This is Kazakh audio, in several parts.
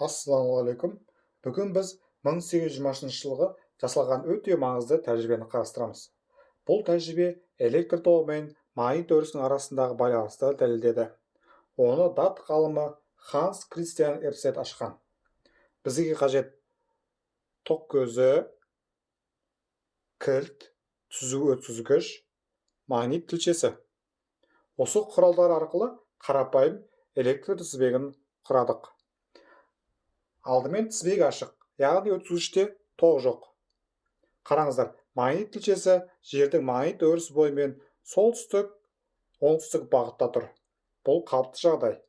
Ассалаумағалейкум. Бүгін біз 1820 жылғы жасалған өте маңызды тәжірибені қарастырамыз. Бұл тәжірибе электр тоғы мен магнит өрісінің арасындағы байланысты дәлелдеді. Оны дат ғалымы Ханс Кристиан Эрсет ашқан. Бізге қажет ток көзі, кілт, түзу өткізгіш, магнит тілшесі. Осы құралдар арқылы қарапайым электр тізбегін құрадық. Алдымен тізбек ашық, яғни өткізгіште тоқ жоқ. Қараңыздар, магнит тілшесі жердің магнит өрісі бойымен солтүстік, оңтүстік бағытта тұр. Бұл қалыпты жағдай.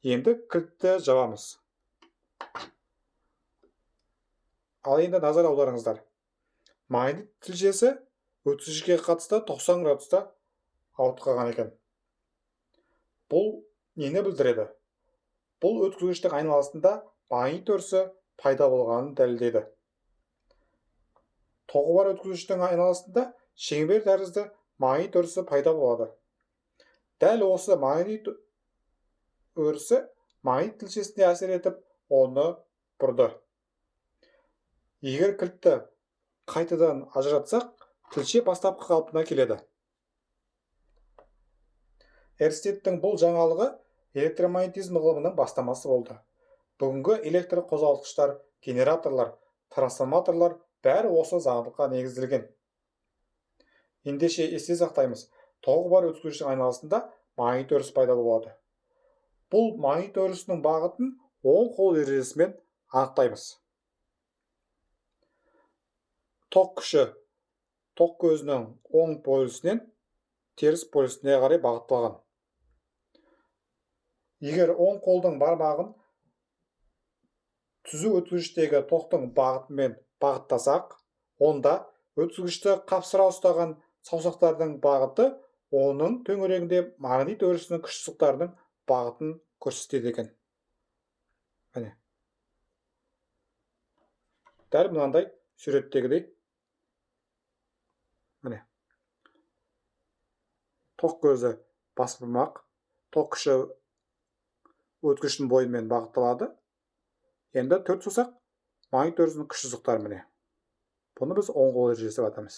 Енді кілтті жабамыз. Ал енді назар аударыңыздар. Магнит тілшесі өткізгішке қатысты 90 градуста ауытқыған екен. Бұл нені білдіреді? Бұл өткізгіштің айналасында магнит өрісі пайда болғанын дәлелдейді. Тоғы бар өткізгіштің айналасында шеңбер тәрізді магнит өрісі пайда болады. Дәл осы магнит өрісі магнит тілшесіне әсер етіп, оны бұрды. Егер кілтті қайтадан ажыратсақ, тілше бастапқы қалпына келеді. Эрстеттің бұл жаңалығы электромагнетизм ғылымының бастамасы болды. Бүгінгі электр қозғалтқыштар, генераторлар, трансформаторлар бәрі осы заңдылыққа негізделген. Ендеше есте сақтаймыз, тоғы бар өткізгіштің айналасында магнит өрісі пайда болады. Бұл магнит өрісінің бағытын оң қол ережесімен анықтаймыз. Ток күші ток көзінің оң полюсінен теріс полюсіне қарай бағытталған. Егер оң қолдың бармағын түзу өткізгіштегі тоқтың бағытымен бағыттасақ, онда өткізгішті қапсыра ұстаған саусақтардың бағыты оның төңірегінде магнит өрісінің күш сызықтарының бағытын көрсетеді екен. Міне. Дәл мынандай суреттегідей. Міне. Ток көзі бас бармақ, ток күші өткізгіштің бойымен бағытталады. Енді 4 саусақ магнит өрісінің күш сызықтары міне. Бұны біз оң қол ережесі деп атаймыз.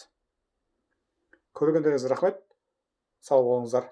Көргендеріңізге рахмет. Сау болыңыздар.